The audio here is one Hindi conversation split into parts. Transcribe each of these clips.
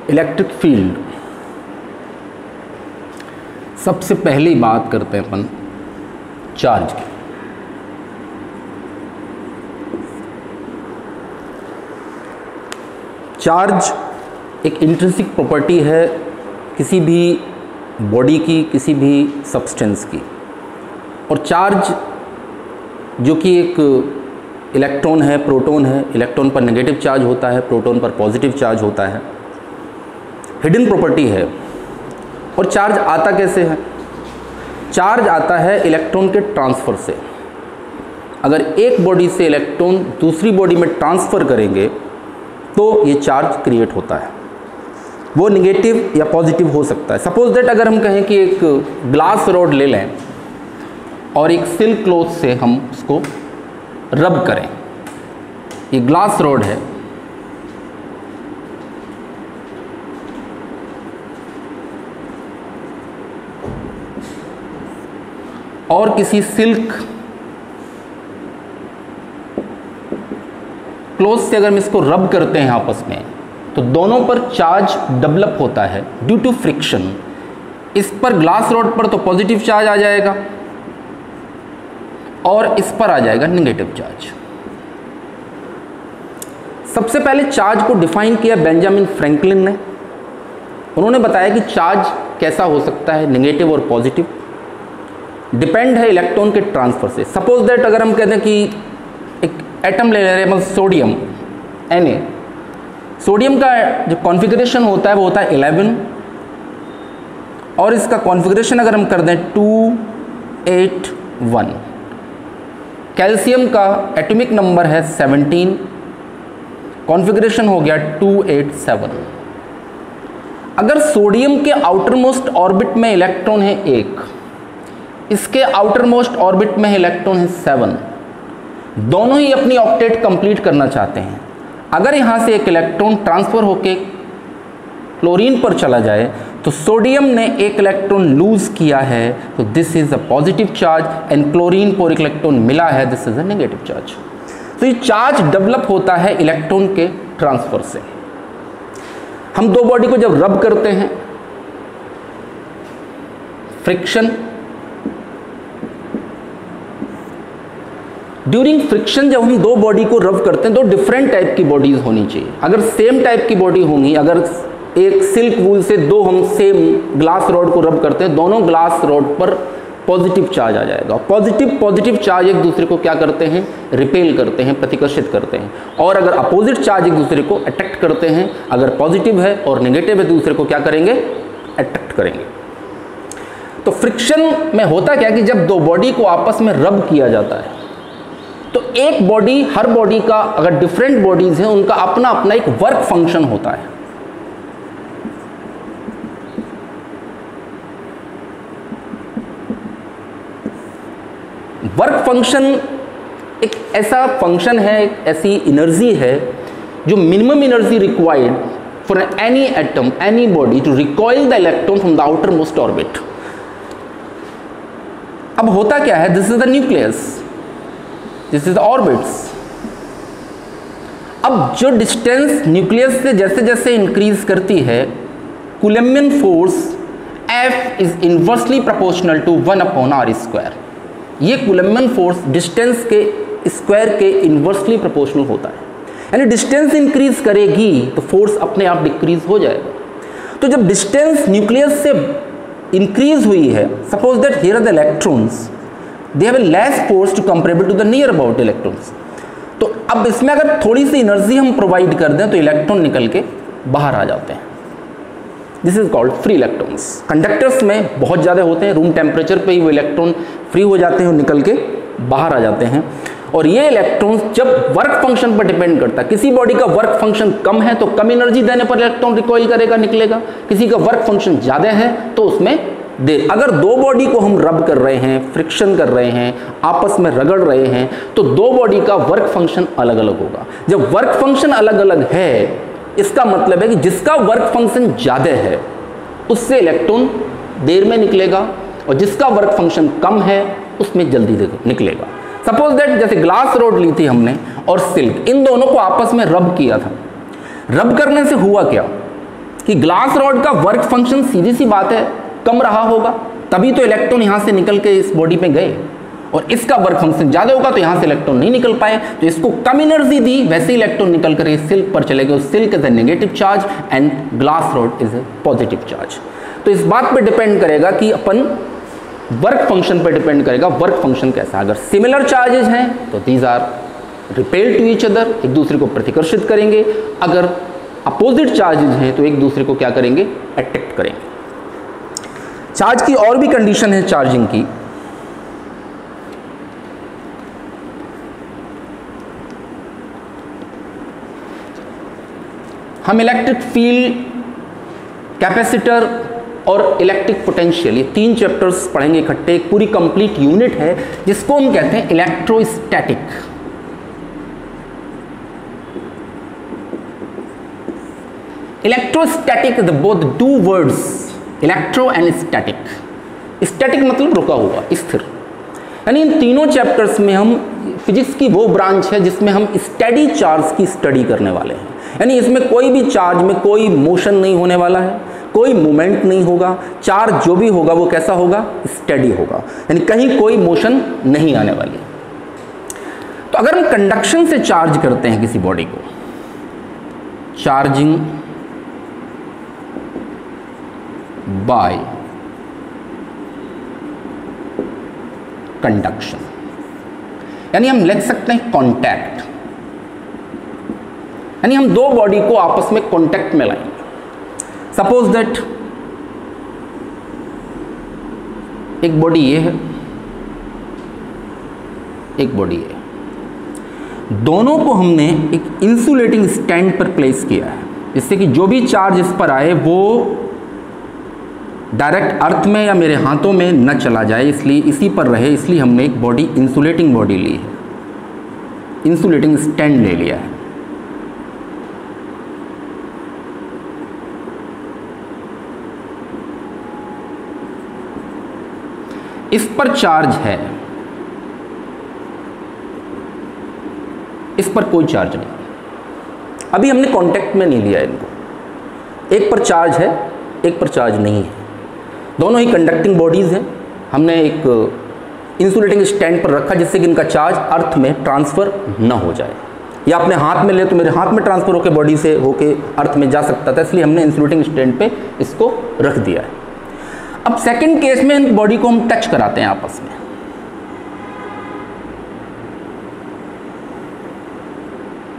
Electric field. सबसे पहली बात करते हैं अपन चार्ज की। चार्ज एक इंट्रिंसिक प्रॉपर्टी है किसी भी बॉडी की, किसी भी सब्सटेंस की। और चार्ज जो कि एक इलेक्ट्रॉन है, प्रोटॉन है, इलेक्ट्रॉन पर नेगेटिव चार्ज होता है, प्रोटॉन पर पॉजिटिव चार्ज होता है, हिडन प्रॉपर्टी है। और चार्ज आता कैसे है? चार्ज आता है इलेक्ट्रॉन के ट्रांसफ़र से। अगर एक बॉडी से इलेक्ट्रॉन दूसरी बॉडी में ट्रांसफ़र करेंगे तो ये चार्ज क्रिएट होता है। वो नेगेटिव या पॉजिटिव हो सकता है। सपोज दैट अगर हम कहें कि एक ग्लास रॉड ले लें और एक सिल्क क्लॉथ से हम उसको रब करें। ये ग्लास रॉड है, और किसी सिल्क क्लॉथ से अगर हम इसको रब करते हैं आपस में, तो दोनों पर चार्ज डेवलप होता है ड्यू टू फ्रिक्शन। इस पर ग्लास रॉड पर तो पॉजिटिव चार्ज आ जाएगा और इस पर आ जाएगा नेगेटिव चार्ज। सबसे पहले चार्ज को डिफाइन किया बेंजामिन फ्रैंकलिन ने। उन्होंने बताया कि चार्ज कैसा हो सकता है, नेगेटिव और पॉजिटिव, डिपेंड है इलेक्ट्रॉन के ट्रांसफर से। सपोज दैट अगर हम कहते हैं कि एक एटम ले रहे हैं, सोडियम Na, सोडियम का जो कॉन्फ़िगरेशन होता है वो होता है 11, और इसका कॉन्फ़िगरेशन अगर हम कर दें 281। कैल्शियम का एटॉमिक नंबर है 17, कॉन्फ़िगरेशन हो गया 287। अगर सोडियम के आउटर मोस्ट ऑर्बिट में इलेक्ट्रॉन है 1, इसके आउटर मोस्ट ऑर्बिट में इलेक्ट्रॉन है 7, दोनों ही अपनी ऑक्टेट कंप्लीट करना चाहते हैं। अगर यहाँ से एक इलेक्ट्रॉन ट्रांसफ़र होके क्लोरीन पर चला जाए तो सोडियम ने एक इलेक्ट्रॉन लूज किया है, तो this is a positive charge, and chlorine को एक इलेक्ट्रॉन मिला है, this is a negative charge. तो ये चार्ज डेवलप होता है इलेक्ट्रॉन के ट्रांसफ़र से। हम दो बॉडी को जब रब करते हैं, फ्रिक्शन, ड्यूरिंग फ्रिक्शन जब हम दो बॉडी को रब करते हैं तो डिफरेंट टाइप की बॉडीज होनी चाहिए। अगर सेम टाइप की बॉडी होंगी, अगर एक सिल्क वूल से दो हम सेम ग्लास रॉड को रब करते हैं, दोनों ग्लास रॉड पर पॉजिटिव चार्ज आ जाएगा। पॉजिटिव चार्ज एक दूसरे को क्या करते हैं? रिपेल करते हैं, प्रतिकर्षित करते हैं। और अगर अपोजिट चार्ज एक दूसरे को अट्रैक्ट करते हैं, अगर पॉजिटिव है और नेगेटिव है दूसरे को क्या करेंगे? अट्रैक्ट करेंगे। तो फ्रिक्शन में होता क्या कि जब दो बॉडी को आपस में रब किया जाता है तो एक बॉडी, हर बॉडी का, अगर डिफरेंट बॉडीज हैं उनका अपना अपना एक वर्क फंक्शन होता है। वर्क फंक्शन एक ऐसा फंक्शन है, एक ऐसी एनर्जी है जो minimum energy required for any atom, any body to recoil the electron from the outer most orbit. अब होता क्या है? This is the nucleus, this is the orbits. अब जो डिस्टेंस न्यूक्लियस से जैसे जैसे इंक्रीज करती है, Coulombian force F is inversely proportional to 1/r²। ये कूलम्बियन फोर्स डिस्टेंस के स्क्वायर के इनवर्सली प्रोपोर्शनल होता है। यानी डिस्टेंस इंक्रीज करेगी तो फोर्स अपने आप डिक्रीज हो जाएगा। तो जब डिस्टेंस न्यूक्लियस से इंक्रीज हुई है, suppose that here are the electrons, they have a less force to comparable to the near about electrons। तो अब इसमें अगर थोड़ी सी एनर्जी हम प्रोवाइड कर दें तो इलेक्ट्रॉन निकल के बाहर आ जाते हैं। This is called free electrons. Conductors में बहुत ज़्यादा होते हैं, रूम टेम्परेचर पे ही वो इलेक्ट्रॉन फ्री हो जाते हैं और निकल के बाहर आ जाते हैं। और ये इलेक्ट्रॉन्स जब वर्क फंक्शन पर डिपेंड करता है, किसी बॉडी का वर्क फंक्शन कम है तो कम एनर्जी देने पर इलेक्ट्रॉन रिकॉइल करेगा, निकलेगा। किसी का वर्क फंक्शन ज़्यादा है तो उसमें देर। अगर दो बॉडी को हम रब कर रहे हैं, फ्रिक्शन कर रहे हैं, आपस में रगड़ रहे हैं, तो दो बॉडी का वर्क फंक्शन अलग अलग होगा। जब वर्क फंक्शन अलग अलग है, इसका मतलब है कि जिसका वर्क फंक्शन ज़्यादा है उससे इलेक्ट्रॉन देर में निकलेगा, और जिसका वर्क फंक्शन कम है उसमें जल्दी निकलेगा। सपोज दैट जैसे ग्लास रॉड ली थी हमने और सिल्क, इन दोनों को आपस में रब किया था। रब करने से हुआ क्या कि ग्लास रॉड का वर्क फंक्शन सीधी सी बात है कम रहा होगा, तभी तो इलेक्ट्रॉन यहाँ से निकल के इस बॉडी पे गए, और इसका वर्क फंक्शन ज़्यादा होगा तो यहाँ से इलेक्ट्रॉन नहीं निकल पाए, तो इसको कम एनर्जी दी, वैसे इलेक्ट्रॉन निकल कर सिल्क पर चले गए, silk is a negative charge and glass rod is a positive charge. तो इस बात पे डिपेंड करेगा कि अपन वर्क फंक्शन पे डिपेंड करेगा, वर्क फंक्शन कैसा। अगर सिमिलर चार्जेज हैं तो these are repel to each other, एक दूसरे को प्रतिकर्षित करेंगे। अगर अपोजिट चार्जेज हैं तो एक दूसरे को क्या करेंगे, अट्रैक्ट करेंगे। चार्ज की और भी कंडीशन है चार्जिंग की। हम इलेक्ट्रिक फील्ड, कैपेसिटर और इलेक्ट्रिक पोटेंशियल, ये 3 चैप्टर्स पढ़ेंगे इकट्ठे। एक पूरी कंप्लीट यूनिट है जिसको हम कहते हैं electrostatic. Electrostatic the both 2 words, electro and static. Static मतलब रुका हुआ, स्थिर। यानी इन तीनों चैप्टर्स में हम फिजिक्स की वो ब्रांच है जिसमें हम स्टेडी चार्ज की स्टडी करने वाले हैं। यानी इसमें कोई भी चार्ज में कोई मोशन नहीं होने वाला है, कोई मूवमेंट नहीं होगा। चार्ज जो भी होगा वो कैसा होगा, स्टेडी होगा, यानी कहीं कोई मोशन नहीं आने वाली। तो अगर हम कंडक्शन से चार्ज करते हैं किसी बॉडी को, चार्जिंग बाय कंडक्शन, यानी हम लिख सकते हैं कांटेक्ट, यानी हम 2 बॉडी को आपस में कांटेक्ट में लाएंगे। सपोज दैट एक बॉडी ये है, एक बॉडी ये, दोनों को हमने एक इंसुलेटिंग स्टैंड पर प्लेस किया है, जिससे कि जो भी चार्ज इस पर आए वो डायरेक्ट अर्थ में या मेरे हाथों में न चला जाए, इसलिए इसी पर रहे। इसलिए हमने एक बॉडी, इंसुलेटिंग बॉडी ली है, इंसुलेटिंग स्टैंड ले लिया है। इस पर चार्ज है, इस पर कोई चार्ज नहीं। अभी हमने कांटेक्ट में नहीं लिया इनको। एक पर चार्ज है, एक पर चार्ज नहीं है, दोनों ही कंडक्टिंग बॉडीज हैं। हमने एक इंसुलेटिंग स्टैंड पर रखा जिससे कि इनका चार्ज अर्थ में ट्रांसफर न हो जाए, या अपने हाथ में ले तो मेरे हाथ में ट्रांसफर होकर बॉडी से होके अर्थ में जा सकता था, इसलिए हमने इंसुलेटिंग स्टैंड पे इसको रख दिया है। अब सेकंड केस में इन बॉडी को हम टच कराते हैं आपस में।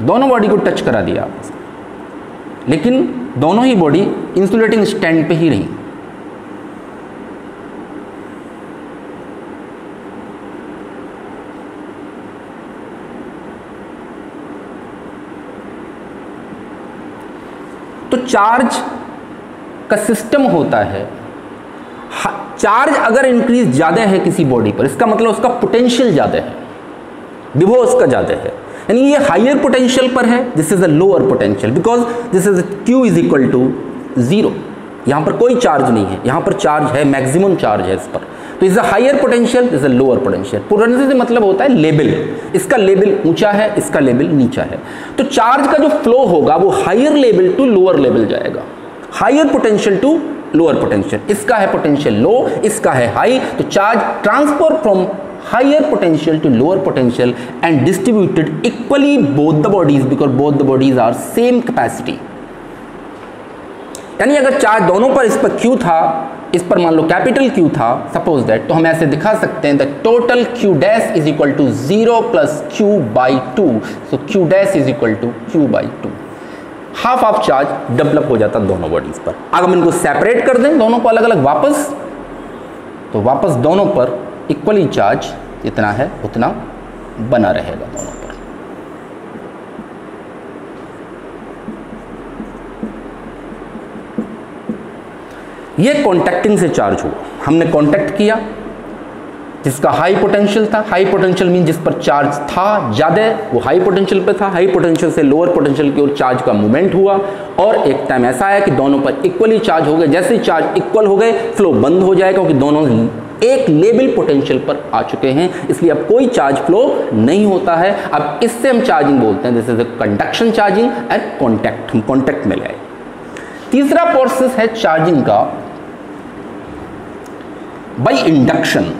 दोनों बॉडी को टच करा दिया आपस में, लेकिन दोनों ही बॉडी इंसुलेटिंग स्टैंड पे ही रही। तो चार्ज का सिस्टम होता है, चार्ज अगर इंक्रीज ज़्यादा है किसी बॉडी पर, इसका मतलब उसका पोटेंशियल ज़्यादा है, विभव उसका ज़्यादा है, यानी ये हायर पोटेंशियल पर है, this is a lower potential, because this is Q is equal to 0। यहाँ पर कोई चार्ज नहीं है, यहाँ पर चार्ज है, मैक्सिमम चार्ज है इस पर, तो is a higher potential, is a lower potential. Potential से मतलब होता है लेवल, इसका लेवल ऊंचा है, इसका लेवल नीचा है। तो चार्ज का जो फ्लो होगा वो higher level to lower level जाएगा, higher potential to lower potential. इसका है पोटेंशियल लो, इसका है हाई, तो charge transfer from higher potential to lower potential and distributed equally both the bodies, because both the bodies are same capacity. यानी अगर चार्ज दोनों पर, इस पर Q था, इस पर मान लो कैपिटल Q था, सपोज दैट, तो हम ऐसे दिखा सकते हैं the total Q dash is equal to 0 plus Q by 2, so Q dash is equal to Q by 2। Half of charge develop हो जाता दोनों बॉडीज पर। अगर हम इनको सेपरेट कर दें दोनों को अलग अलग वापस, तो वापस दोनों पर इक्वली चार्ज जितना है उतना बना रहेगा दोनों पर। ये कॉन्टैक्टिंग से चार्ज हुआ, हमने कॉन्टैक्ट किया, जिसका हाई पोटेंशियल था, हाई पोटेंशियल मीन जिस पर चार्ज था ज़्यादा, वो हाई पोटेंशियल पे था, हाई पोटेंशियल से लोअर पोटेंशियल की ओर चार्ज का मूवमेंट हुआ, और एक टाइम ऐसा आया कि दोनों पर इक्वली चार्ज हो गए। जैसे ही चार्ज इक्वल हो गए, फ्लो बंद हो जाएगा, क्योंकि दोनों एक लेवल पोटेंशियल पर आ चुके हैं, इसलिए अब कोई चार्ज फ्लो नहीं होता है। अब इससे हम चार्जिंग बोलते हैं, this is conduction charging and contact, हम कॉन्टैक्ट में ले आए। तीसरा प्रोसेस है चार्जिंग का बाय इंडक्शन।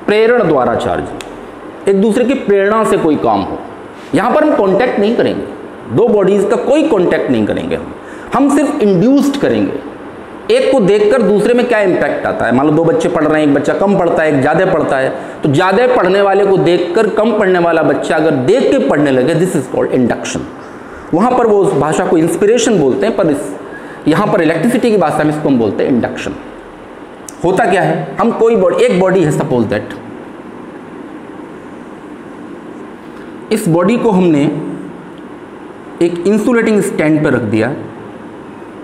प्रेरण द्वारा चार्ज, एक दूसरे की प्रेरणा से कोई काम हो। यहां पर हम कांटेक्ट नहीं करेंगे, दो बॉडीज का कोई कांटेक्ट नहीं करेंगे, हम सिर्फ इंड्यूस्ड करेंगे। एक को देखकर दूसरे में क्या इंपैक्ट आता है। मान लो दो बच्चे पढ़ रहे हैं, एक बच्चा कम पढ़ता है, एक ज़्यादा पढ़ता है, तो ज़्यादा पढ़ने वाले को देखकर कम पढ़ने वाला बच्चा अगर देख के पढ़ने लगे, दिस इज कॉल्ड इंडक्शन। वहाँ पर वो उस भाषा को इंस्पिरेशन बोलते हैं, पर यहाँ पर इलेक्ट्रिसिटी की भाषा में इसको हम बोलते हैं इंडक्शन। होता क्या है, हम कोई बॉडी, एक बॉडी है सपोज दैट, इस बॉडी को हमने एक इंसुलेटिंग स्टैंड पर रख दिया,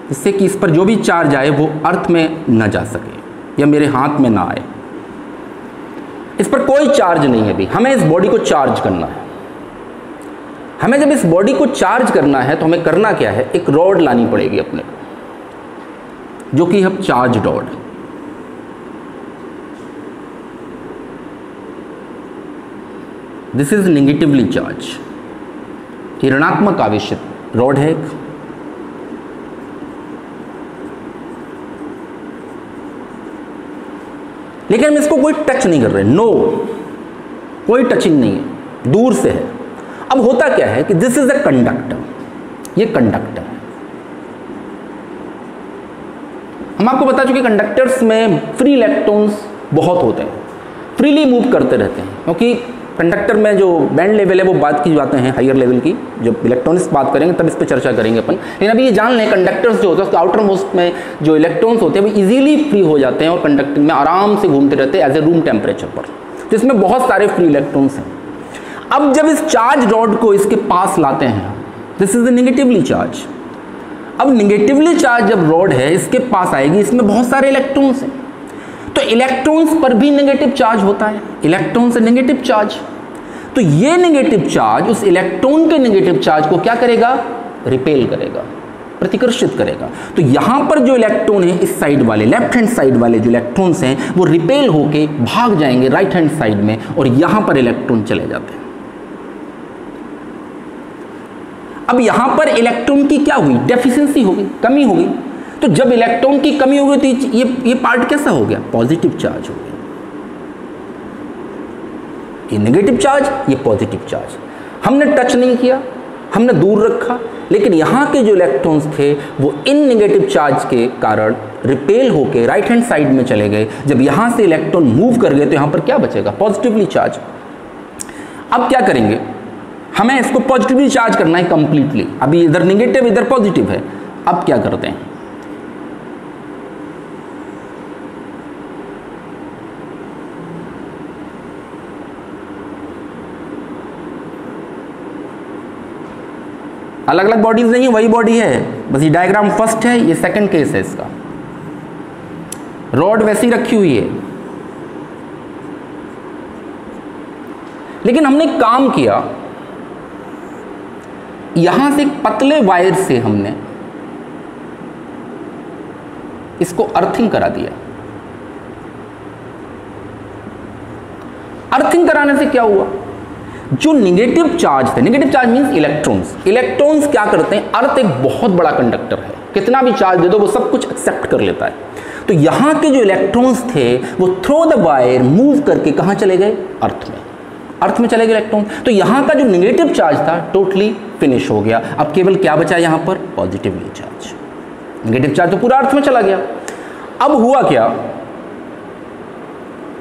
जिससे कि इस पर जो भी चार्ज आए वो अर्थ में न जा सके या मेरे हाथ में ना आए। इस पर कोई चार्ज नहीं है अभी, हमें इस बॉडी को चार्ज करना है। हमें जब इस बॉडी को चार्ज करना है तो हमें करना क्या है, एक रॉड लानी पड़ेगी अपने को, जो कि है charge rod. This is negatively charge, ये ऋणात्मक आवेशित रॉड है एक। लेकिन हम इसको कोई टच नहीं कर रहे, नो, कोई टचिंग नहीं है, दूर से है। अब होता क्या है कि दिस इज अ कंडक्टर, ये कंडक्टर है। हम आपको बता चुके कंडक्टर्स में फ्री इलेक्ट्रॉन्स बहुत होते हैं, फ्रीली मूव करते रहते हैं, क्योंकि कंडक्टर में जो बैंड लेवल है वो बात की बातें हैं हायर लेवल की, जब इलेक्ट्रॉनिक्स बात करेंगे तब इस पर चर्चा करेंगे अपन। लेकिन अभी ये जान लें, कंडक्टर्स जो होते हैं उसके आउटर मोस्ट में जो इलेक्ट्रॉन्स होते हैं वो इजीली फ्री हो जाते हैं और कंडक्टर में आराम से घूमते रहते हैं एज ए रूम टेम्परेचर पर, तो इसमें बहुत सारे फ्री इलेक्ट्रॉन्स हैं। अब जब इस चार्ज रॉड को इसके पास लाते हैं, this is the negatively charge. अब नेगेटिवली चार्ज जब रॉड है इसके पास आएगी, इसमें बहुत सारे इलेक्ट्रॉन्स हैं, तो इलेक्ट्रॉन्स पर भी नेगेटिव चार्ज होता है, इलेक्ट्रॉन से नेगेटिव चार्ज। तो ये नेगेटिव चार्ज उस इलेक्ट्रॉन के नेगेटिव चार्ज को क्या करेगा, रिपेल करेगा, प्रतिकर्षित करेगा। तो यहां पर जो इलेक्ट्रॉन है इस साइड वाले, लेफ्ट हैंड साइड वाले जो इलेक्ट्रॉन्स हैं वो रिपेल होके भाग जाएंगे राइट हैंड साइड में, और यहां पर इलेक्ट्रॉन चले जाते हैं। अब यहां पर इलेक्ट्रॉन की क्या हुई, डेफिशिएंसी हो गई, कमी हो गई। तो जब इलेक्ट्रॉन की कमी हो गई तो ये पार्ट कैसा हो गया, पॉजिटिव चार्ज हो गया। ये नेगेटिव चार्ज, ये पॉजिटिव चार्ज। हमने टच नहीं किया, हमने दूर रखा, लेकिन यहाँ के जो इलेक्ट्रॉन्स थे वो इन नेगेटिव चार्ज के कारण रिपेल होके राइट हैंड साइड में चले गए। जब यहाँ से इलेक्ट्रॉन मूव कर गए तो यहाँ पर क्या बचेगा, पॉजिटिवली चार्ज। अब क्या करेंगे, हमें इसको पॉजिटिवली चार्ज करना है कंप्लीटली। अभी इधर नेगेटिव इधर पॉजिटिव है। अब क्या करते हैं, अलग अलग बॉडीज नहीं है, वही बॉडी है, बस ये डायग्राम फर्स्ट है, ये सेकंड केस है इसका। रॉड वैसी रखी हुई है, लेकिन हमने काम किया, यहां से एक पतले वायर से हमने इसको अर्थिंग करा दिया। अर्थिंग कराने से क्या हुआ, जो नेगेटिव चार्ज थे, negative charge means electrons, electrons क्या करते हैं, अर्थ एक बहुत बड़ा कंडक्टर है, कितना भी चार्ज दे दो वो सब कुछ एक्सेप्ट कर लेता है। तो यहां के जो इलेक्ट्रॉन्स थे वो थ्रू द वायर मूव करके कहां चले गए, अर्थ में, अर्थ में चले गए इलेक्ट्रॉन। तो यहां का जो नेगेटिव चार्ज था टोटली फिनिश हो गया। अब केवल क्या बचा यहां पर, पॉजिटिवली चार्ज। नेगेटिव चार्ज तो पूरा अर्थ में चला गया। अब हुआ क्या,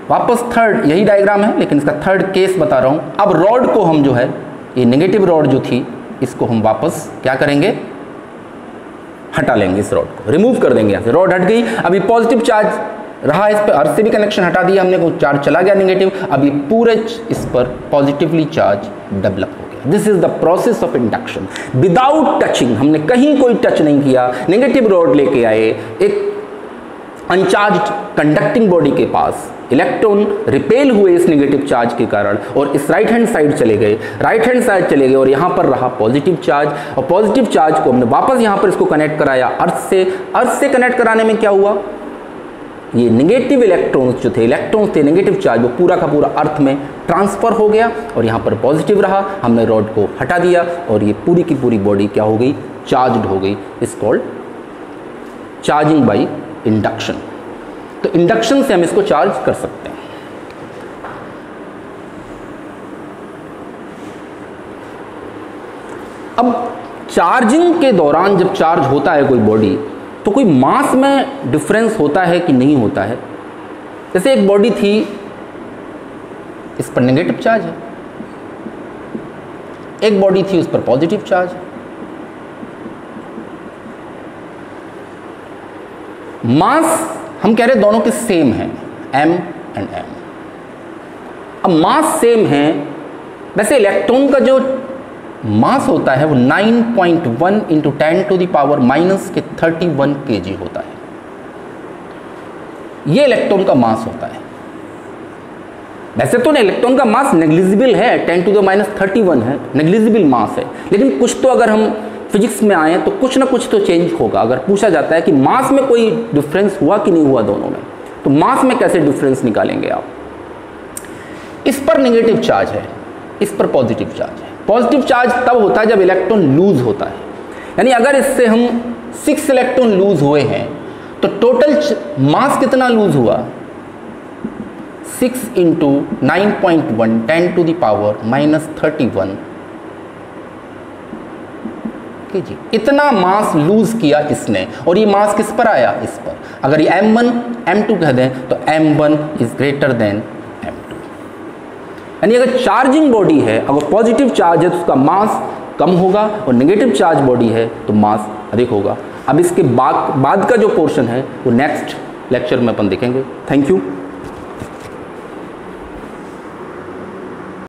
वापस थर्ड, यही डायग्राम है लेकिन इसका थर्ड केस बता रहा हूं। अब रॉड को हम जो है, ये नेगेटिव रॉड जो थी, इसको हम वापस क्या करेंगे, हटा लेंगे, इस रॉड को रिमूव कर देंगे। यहाँ से रॉड हट गई, अभी पॉजिटिव चार्ज रहा, इस पर अर्थ से भी कनेक्शन हटा दिया हमने, को चार्ज चला गया नेगेटिव, अभी पूरे इस पर पॉजिटिवली चार्ज डेवलप हो गया। This is the process of induction without touching. हमने कहीं कोई टच नहीं किया, नेगेटिव रॉड लेके आए, एक अनचार्ज्ड कंडक्टिंग बॉडी के पास इलेक्ट्रॉन रिपेल हुए इस नेगेटिव चार्ज के कारण और इस राइट हैंड साइड चले गए और यहाँ पर रहा पॉजिटिव चार्ज, और पॉजिटिव चार्ज को हमने वापस यहाँ पर इसको कनेक्ट कराया अर्थ से कनेक्ट कराने में क्या हुआ, ये नेगेटिव इलेक्ट्रॉन्स थे नेगेटिव चार्ज, वो पूरा का पूरा अर्थ में ट्रांसफर हो गया और यहाँ पर पॉजिटिव रहा। हमने रॉड को हटा दिया और ये पूरी की पूरी बॉडी क्या हो गई, चार्ज्ड हो गई। इस कॉल्ड चार्जिंग बाय इंडक्शन। तो इंडक्शन से हम इसको चार्ज कर सकते हैं। अब चार्जिंग के दौरान जब चार्ज होता है कोई बॉडी, तो कोई मास में डिफरेंस होता है कि नहीं होता है। जैसे एक बॉडी थी, इस पर नेगेटिव चार्ज है, एक बॉडी थी उस पर पॉजिटिव चार्ज है। मास हम कह रहे दोनों के सेम हैं, m एंड m। अब मास सेम है, वैसे इलेक्ट्रॉन का जो मास होता है वो 9.1 into 10 to the power minus के 31 kg होता है। ये इलेक्ट्रॉन का मास होता है। वैसे तो इलेक्ट्रॉन का मास नेग्लिजिबल है, 10 टू द माइनस 31 है, नेग्लिजिबल मास है, लेकिन कुछ तो अगर हम फिजिक्स में आए तो कुछ ना कुछ तो चेंज होगा। अगर पूछा जाता है कि मास में कोई डिफरेंस हुआ कि नहीं हुआ दोनों में, तो मास में कैसे डिफरेंस निकालेंगे आप। इस पर नेगेटिव चार्ज है, इस पर पॉजिटिव चार्ज है। पॉजिटिव चार्ज तब होता है जब इलेक्ट्रॉन लूज होता है, यानी अगर इससे हम 6 इलेक्ट्रॉन लूज हुए हैं तो टोटल मास कितना लूज हुआ, 6 into 9.1 10 to the power minus 31 kg। इतना मास लूज किया इसने, और ये मास किस पर आया, इस पर। अगर ये m1 m2 कह दें तो m1 is greater than m2। यानी अगर चार्जिंग बॉडी है, अगर पॉजिटिव चार्ज है तो उसका मास कम होगा, और नेगेटिव चार्ज बॉडी है तो मास अधिक होगा। अब इसके बाद का जो पोर्शन है वो नेक्स्ट लेक्चर में अपन देखेंगे। Thank you.